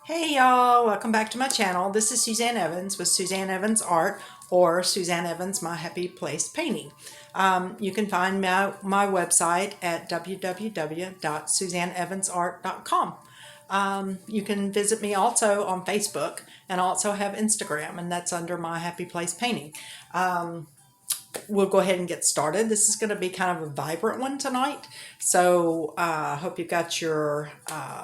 Hey y'all, welcome back to my channel. This is Suzanne Evans with Suzanne Evans Art, or Suzanne Evans My Happy Place Painting. You can find my website at www.suzanneevansart.com. You can visit me also on Facebook and also have Instagram, and that's under My Happy Place Painting. We'll go ahead and get started. This is going to be kind of a vibrant one tonight, so I hope you've got your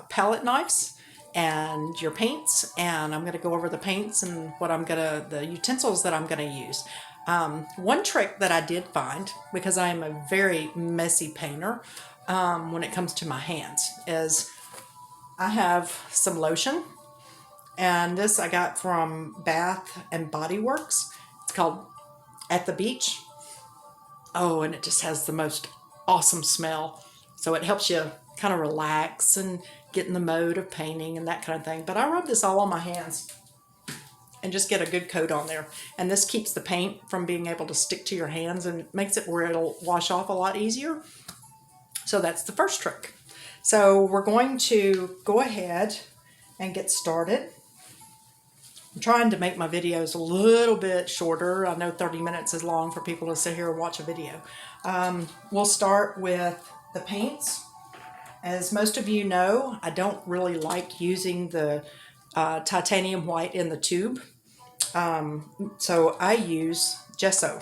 palette knives and your paints, and I'm going to go over the paints and the utensils that I'm going to use. One trick that I did find, because I am a very messy painter when it comes to my hands, is I have some lotion, and this I got from Bath and Body Works. It's called At the Beach. Oh, and it just has the most awesome smell. So it helps you kind of relax and get in the mode of painting and that kind of thing. But I rub this all on my hands and just get a good coat on there. And this keeps the paint from being able to stick to your hands and makes it where it'll wash off a lot easier. So that's the first trick. So we're going to go ahead and get started. I'm trying to make my videos a little bit shorter. I know 30 minutes is long for people to sit here and watch a video. We'll start with the paints. As most of you know, I don't really like using the titanium white in the tube. So I use gesso,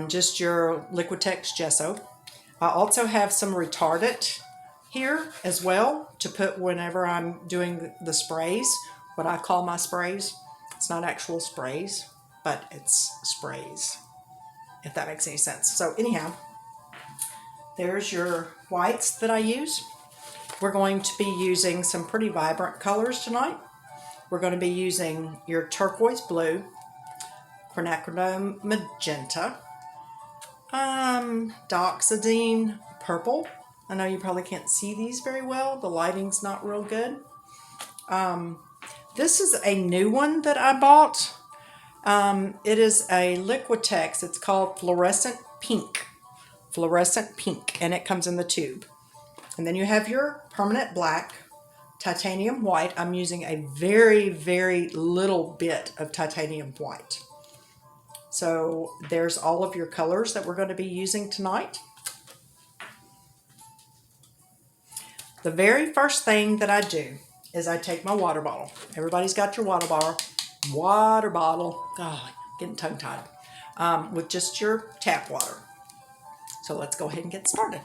just your Liquitex gesso. I also have some retardant here as well to put whenever I'm doing the sprays, what I call my sprays. It's not actual sprays, but it's sprays, if that makes any sense. So anyhow, there's your whites that I use. We're going to be using some pretty vibrant colors tonight. We're going to be using your turquoise blue, quinacridone magenta, dioxazine purple. I know you probably can't see these very well. The lighting's not real good. This is a new one that I bought. It is a Liquitex. It's called Fluorescent Pink. Fluorescent Pink, and it comes in the tube. And then you have your permanent black, titanium white. I'm using a very, very little bit of titanium white. So there's all of your colors that we're going to be using tonight. The very first thing that I do is I take my water bottle. Everybody's got your water bottle. Oh, getting tongue-tied. With just your tap water. So let's go ahead and get started.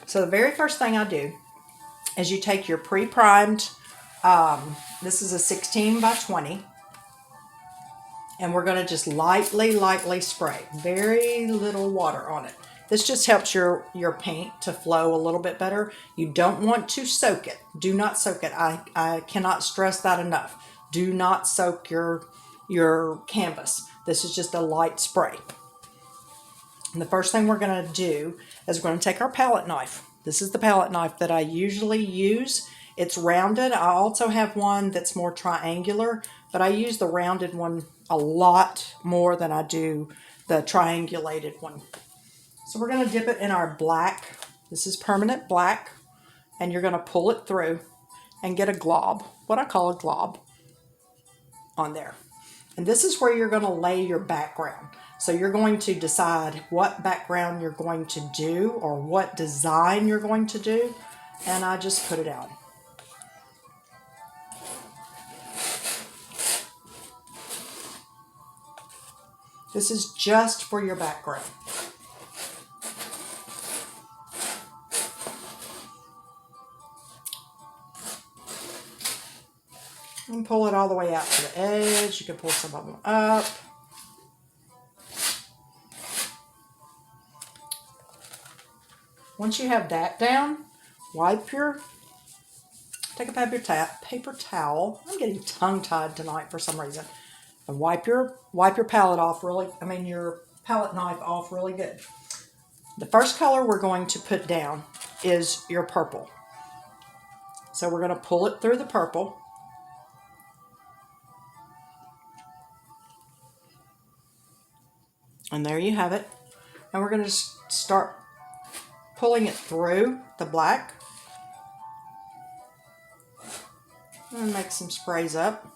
So the very first thing I do is you take your pre-primed, this is a 16 by 20, and we're going to just lightly spray. Very little water on it. This just helps your paint to flow a little bit better. You don't want to soak it. Do not soak it. I cannot stress that enough. Do not soak your canvas. This is just a light spray. And the first thing we're going to do is we're going to take our palette knife. This is the palette knife that I usually use. It's rounded. I also have one that's more triangular, but I use the rounded one a lot more than I do the triangulated one. So we're going to dip it in our black. This is permanent black, and you're going to pull it through and get a glob, what I call a glob, on there. And this is where you're going to lay your background. So you're going to decide what background you're going to do or what design you're going to do. And I just put it out. This is just for your background. You can pull it all the way out to the edge. You can pull some of them up. Once you have that down, take a paper towel. I'm getting tongue-tied tonight for some reason. And wipe your palette off your palette knife off really good. The first color we're going to put down is your purple. So we're going to pull it through the purple. And there you have it. And we're going to start pulling it through the black And make some sprays up.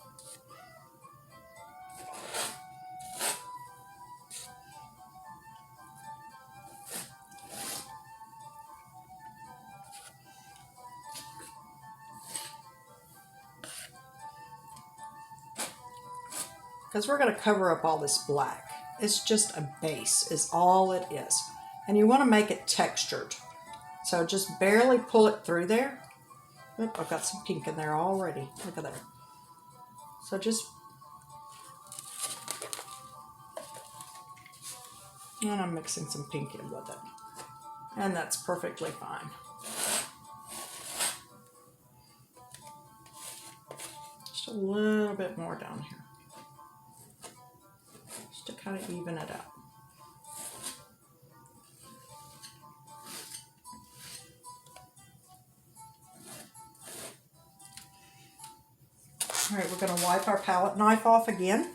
Because we're going to cover up all this black. It's just a base is all it is. And you want to make it textured. So just barely pull it through there. Oop, I've got some pink in there already. Look at that. So just, and I'm mixing some pink in with it. And that's perfectly fine. Just a little bit more down here. Just to kind of even it out. All right, we're going to wipe our palette knife off again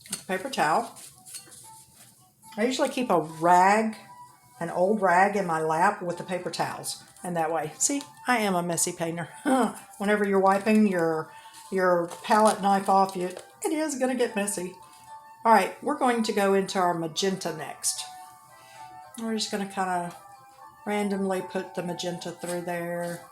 with a paper towel. I usually keep a rag, an old rag in my lap with the paper towels. And that way, see, I am a messy painter. Whenever you're wiping your palette knife off, it is going to get messy. All right, we're going to go into our magenta next. We're just going to kind of randomly put the magenta through there.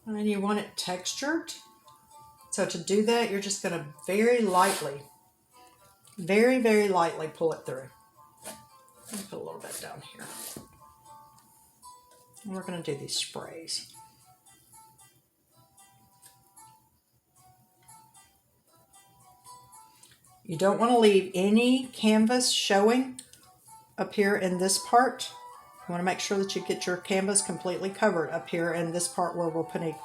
And you want it textured. So to do that, you're just going to very lightly, very, very lightly pull it through. Let me put a little bit down here. And we're going to do these sprays. You don't want to leave any canvas showing up here in this part. You want to make sure that you get your canvas completely covered up here in this part where we're putting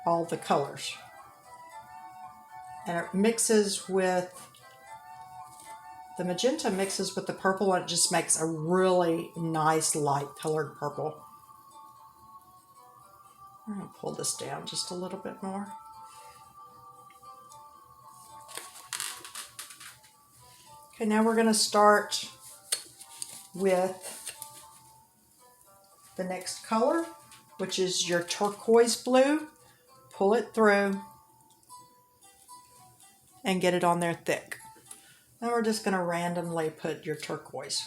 all the colors. And it mixes with, the magenta mixes with the purple and it just makes a really nice light colored purple. I'm going to pull this down just a little bit more. Okay, now we're going to start with the next color, which is your turquoise blue. Pull it through and get it on there thick. Now we're just going to randomly put your turquoise.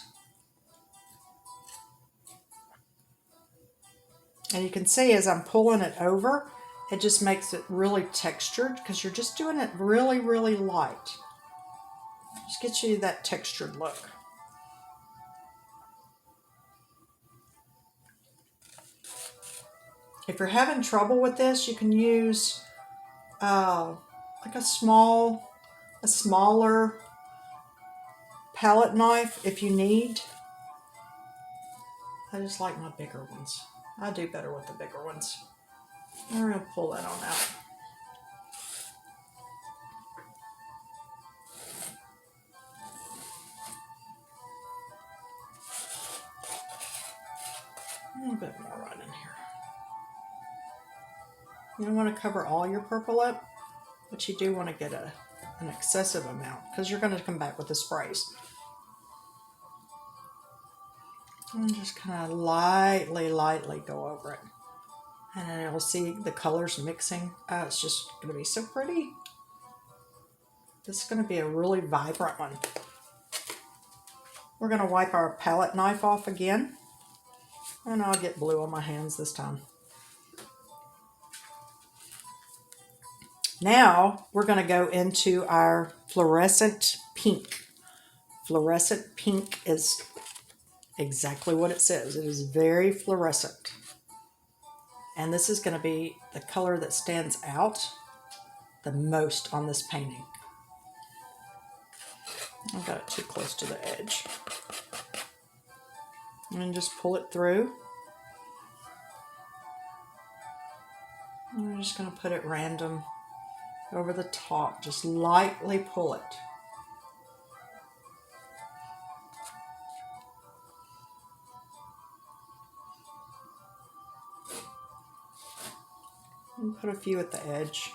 And you can see as I'm pulling it over, it just makes it really textured because you're just doing it really, really light. Just gets you that textured look. If you're having trouble with this, you can use like a smaller palette knife if you need. I just like my bigger ones. I do better with the bigger ones. We're going to pull that on out. A little bit more right in here. You don't want to cover all your purple up, but you do want to get an excessive amount because you're going to come back with the sprays. And just kind of lightly go over it. And then you'll see the colors mixing. It's just going to be so pretty. This is going to be a really vibrant one. We're going to wipe our palette knife off again. And I'll get blue on my hands this time. Now we're going to go into our fluorescent pink. Fluorescent pink is exactly what it says. It is very fluorescent. And this is going to be the color that stands out the most on this painting. I got it too close to the edge. And just pull it through. And I'm just going to put it random over the top. Just lightly pull it. And put a few at the edge.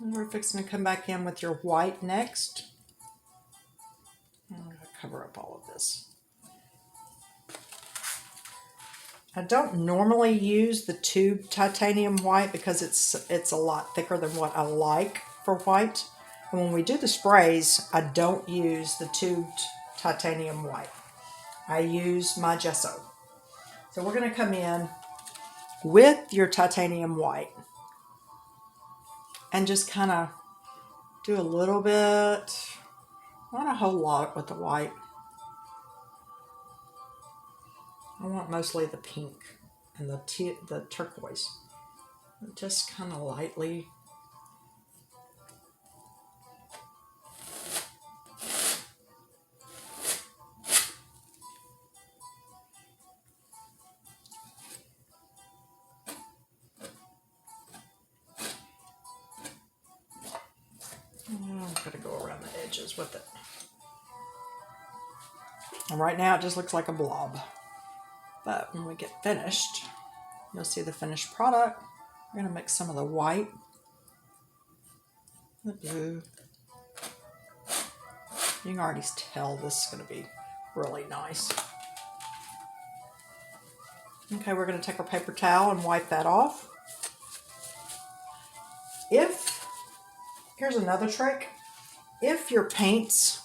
And we're fixing to come back in with your white next. I'm going to cover up all of this. I don't normally use the tube titanium white because it's a lot thicker than what I like for white. And when we do the sprays, I don't use the tubed titanium white. I use my gesso. So we're going to come in with your titanium white and just kind of do a little bit, not a whole lot with the white. I want mostly the pink and the turquoise. Just kind of lightly. I'm going to go around the edges with it. And right now it just looks like a blob. But when we get finished, you'll see the finished product. We're going to mix some of the white, the blue. You can already tell this is going to be really nice. Okay, we're going to take our paper towel and wipe that off. Here's another trick. If your paints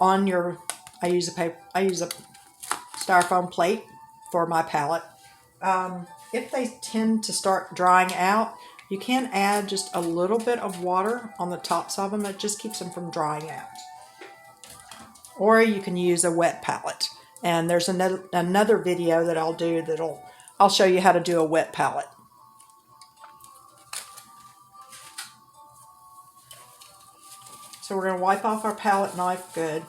on your, I use a styrofoam plate for my palette. If they tend to start drying out, you can add just a little bit of water on the tops of them. It just keeps them from drying out. Or you can use a wet palette. And there's another video that I'll do I'll show you how to do a wet palette. So we're going to wipe off our palette knife good.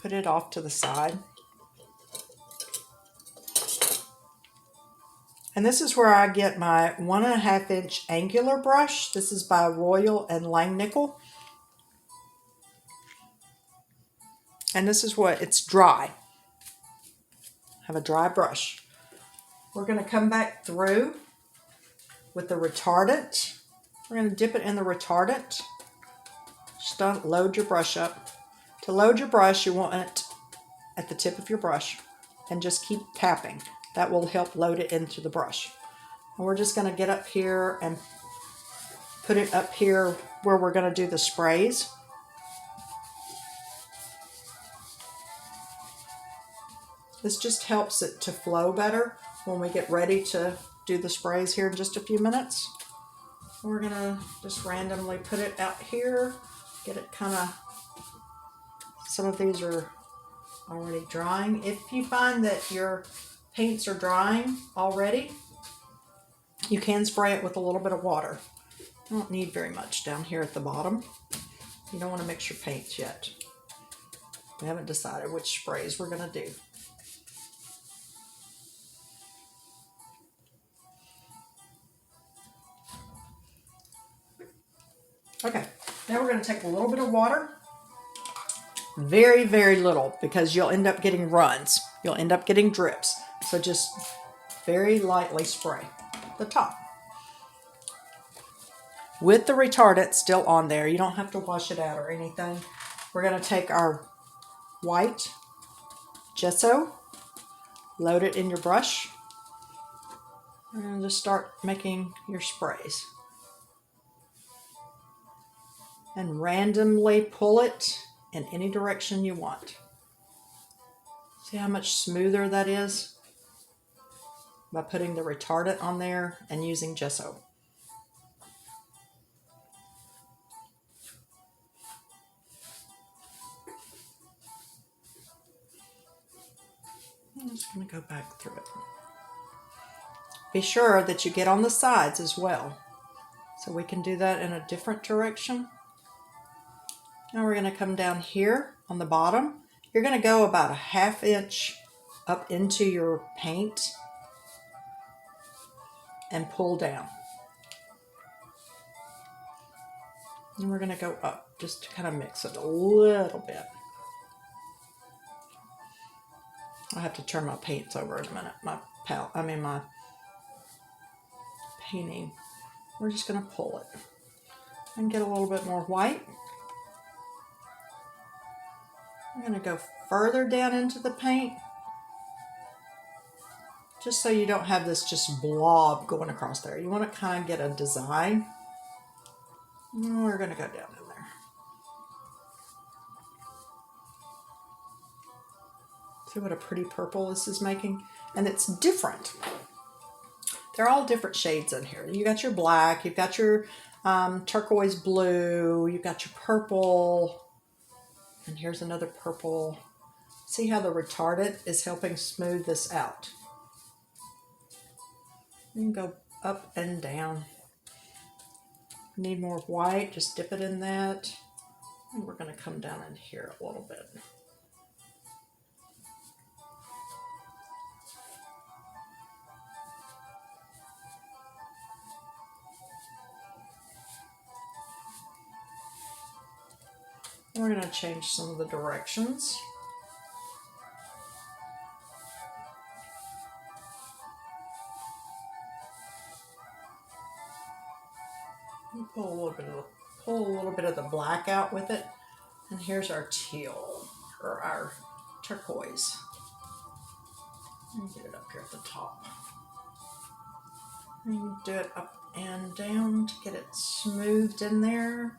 Put it off to the side. And this is where I get my 1.5 inch angular brush. This is by Royal and Langnickel. And this is what, it's dry. Have a dry brush. We're going to come back through with the retardant. We're going to dip it in the retardant. Just load your brush up. To load your brush, you want it at the tip of your brush. And just keep tapping. That will help load it into the brush. And we're just going to get up here and put it up here where we're going to do the sprays. This just helps it to flow better when we get ready to do the sprays here in just a few minutes. We're going to just randomly put it out here, get it kind of, some of these are already drying. If you find that your paints are drying already, you can spray it with a little bit of water. You don't need very much down here at the bottom. You don't want to mix your paints yet. We haven't decided which sprays we're going to do. Okay, now we're going to take a little bit of water. Very, very little, because you'll end up getting runs. You'll end up getting drips. So just very lightly spray the top. With the retardant still on there, you don't have to wash it out or anything. We're going to take our white gesso, load it in your brush, and just start making your sprays. And randomly pull it in any direction you want. See how much smoother that is by putting the retardant on there and using gesso. I'm just going to go back through it. Be sure that you get on the sides as well. So we can do that in a different direction. Now we're going to come down here on the bottom. You're going to go about a 1/2 inch up into your paint and pull down. And we're going to go up just to kind of mix it a little bit. I'll have to turn my paints over in a minute. My painting. We're just going to pull it and get a little bit more white. I'm going to go further down into the paint, just so you don't have this just blob going across there. You want to kind of get a design. And we're going to go down in there. See what a pretty purple this is making? And it's different. They're all different shades in here. You got your black, you've got your turquoise blue, you've got your purple, and here's another purple. See how the retardant is helping smooth this out? You can go up and down. Need more white, just dip it in that. And we're going to come down in here a little bit. We're going to change some of the directions. Pull a little bit of the black out with it. And here's our teal, or our turquoise. Let me get it up here at the top. And you do it up and down to get it smoothed in there.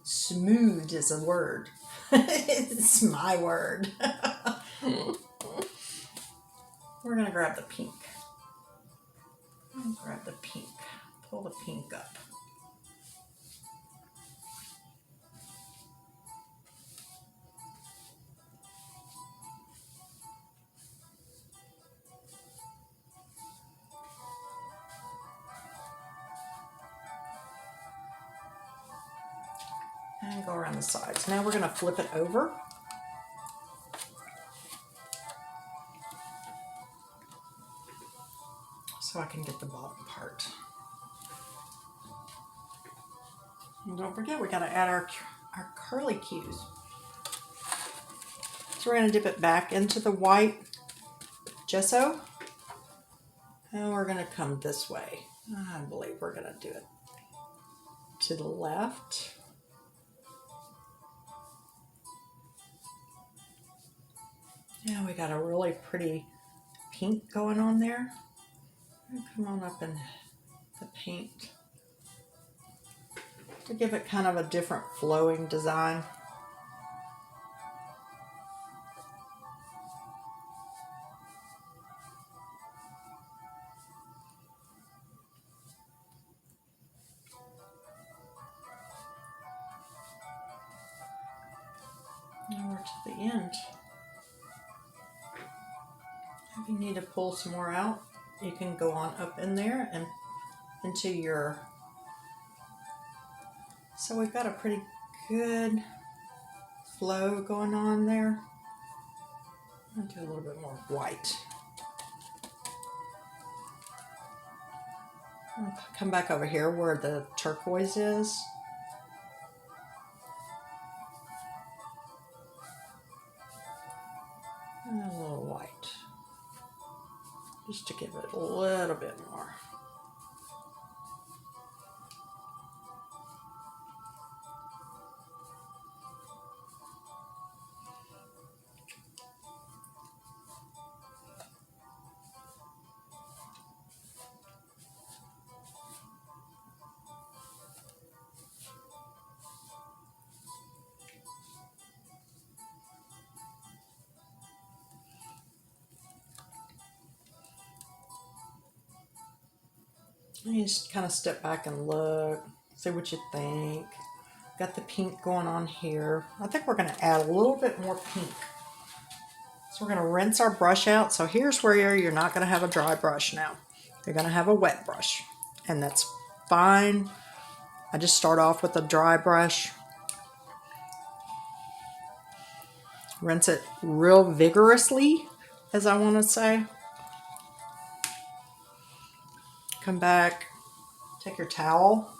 Smoothed is a word. It's my word. We're going to grab the pink. Grab the pink. Pull the pink up. And go around the sides. Now we're going to flip it over. So I can get the bottom part. And don't forget, we got to add our curlicues. So we're going to dip it back into the white gesso. And we're going to come this way. I believe we're going to do it to the left. Yeah, we got a really pretty pink going on there. And come on up in the paint to give it kind of a different flowing design. Now we're to the end. If you need to pull some more out, you can go on up in there and into your... So we've got a pretty good flow going on there. I'll do a little bit more white. I'll come back over here where the turquoise is. And a little white. Just to give it a little bit more. You just kind of step back and look, see what you think. Got the pink going on here. I think we're going to add a little bit more pink. So we're going to rinse our brush out. So here's where you're not going to have a dry brush now. You're going to have a wet brush, and that's fine. I just start off with a dry brush. Rinse it real vigorously, as I want to say. Come back, take your towel,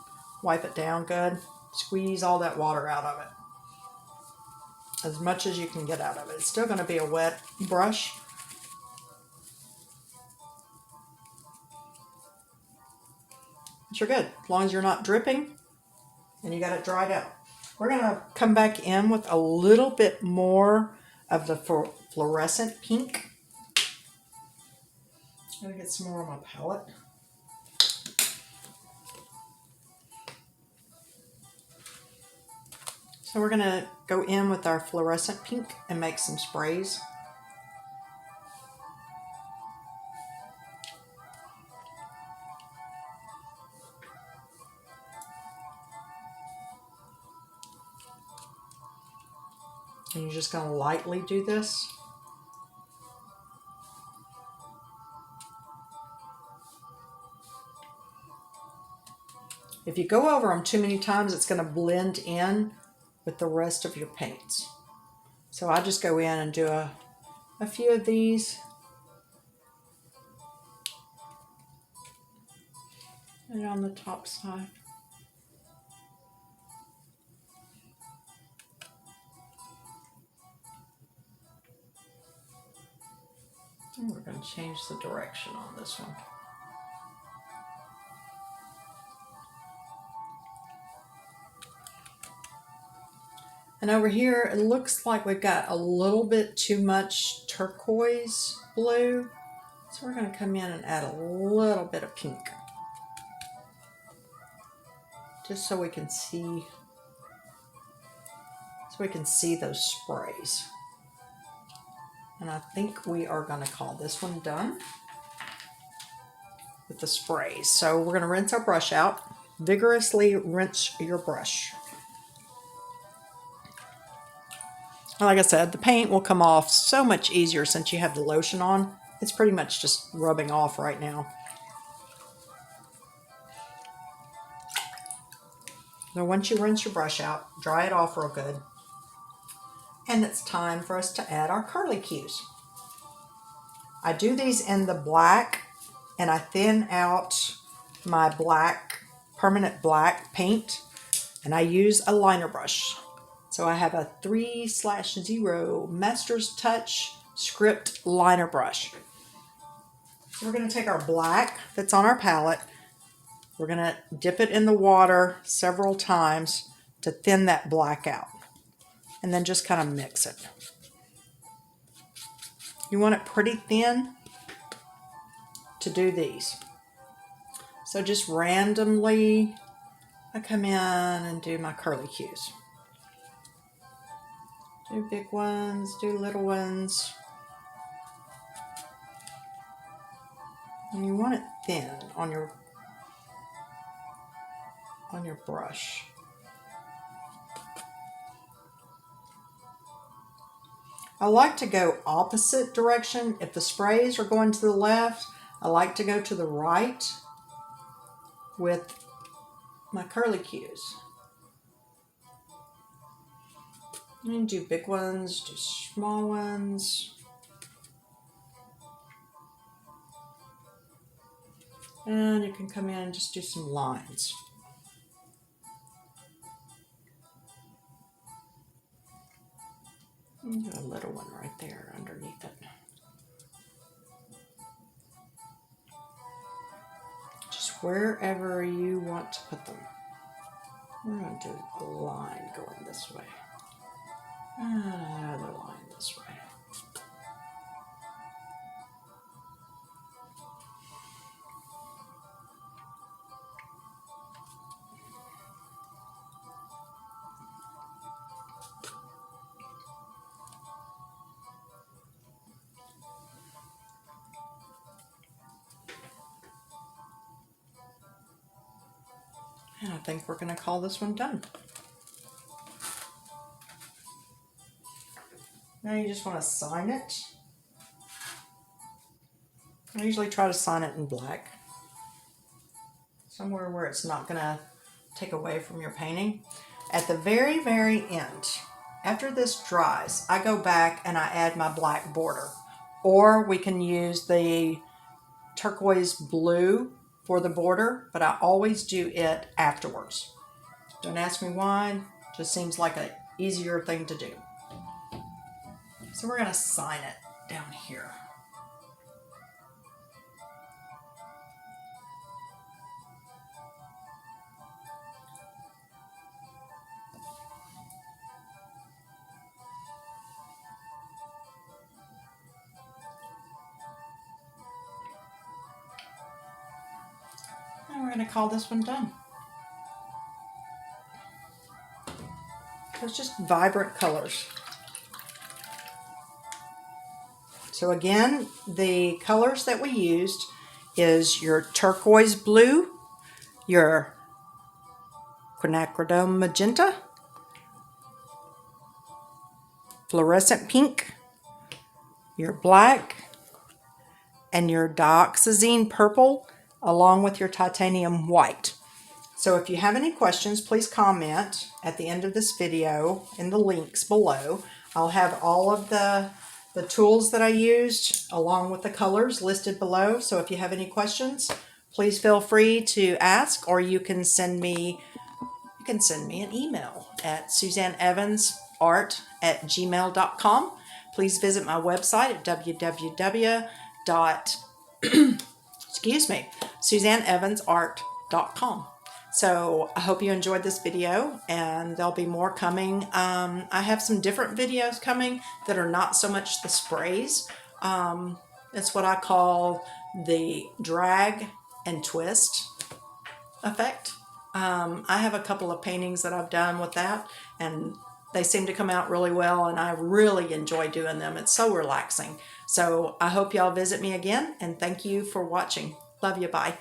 wipe it down good, squeeze all that water out of it. As much as you can get out of it. It's still going to be a wet brush. But you're good, as long as you're not dripping and you got it dried out. We're going to come back in with a little bit more of the Fluorescent Pink. I'm going to get some more on my palette. So we're going to go in with our Fluorescent Pink and make some sprays. And you're just going to lightly do this. If you go over them too many times, it's going to blend in with the rest of your paints. So I just go in and do a few of these. And on the top side. And we're going to change the direction on this one. And over here, it looks like we've got a little bit too much turquoise blue. So we're going to come in and add a little bit of pink. Just so we can see, those sprays. And I think we are going to call this one done with the sprays. So we're going to rinse our brush out. Vigorously rinse your brush. Like I said, the paint will come off so much easier since you have the lotion on. It's pretty much just rubbing off right now. So once you rinse your brush out, dry it off real good. And it's time for us to add our Curlicues. I do these in the black, and I thin out my black, permanent black paint, and I use a liner brush. So I have a 3/0 Master's Touch Script liner brush. So we're going to take our black that's on our palette. We're going to dip it in the water several times to thin that black out. And then just kind of mix it. You want it pretty thin to do these. So just randomly, I come in and do my Curlicues. Do big ones, do little ones. And you want it thin on your brush. I like to go opposite direction. If the sprays are going to the left, I like to go to the right with my Curlicues. You can do big ones, do small ones. And you can come in and just do some lines. And do a little one right there underneath it. Just wherever you want to put them. We're going to do a line going this way. Another line this way. And I think we're going to call this one done. Now you just want to sign it. I usually try to sign it in black. Somewhere where it's not going to take away from your painting. At the very, very end, after this dries, I go back and I add my black border. Or we can use the turquoise blue for the border, but I always do it afterwards. Don't ask me why, just seems like an easier thing to do. So we're going to sign it down here. And we're going to call this one done. So it's just vibrant colors. So again, the colors that we used is your turquoise blue, your quinacridone magenta, fluorescent pink, your black, and your dioxazine purple, along with your titanium white. So if you have any questions, please comment at the end of this video in the links below. I'll have all of the tools that I used along with the colors listed below. So if you have any questions, please feel free to ask, or you can send me an email at suzanneevansart@gmail.com. Please visit my website at suzanneevansart.com. So I hope you enjoyed this video, and there'll be more coming. I have some different videos coming that are not so much the sprays. It's what I call the drag and twist effect. I have a couple of paintings that I've done with that, and they seem to come out really well, and I really enjoy doing them. It's so relaxing. So I hope y'all visit me again, and thank you for watching. Love you. Bye.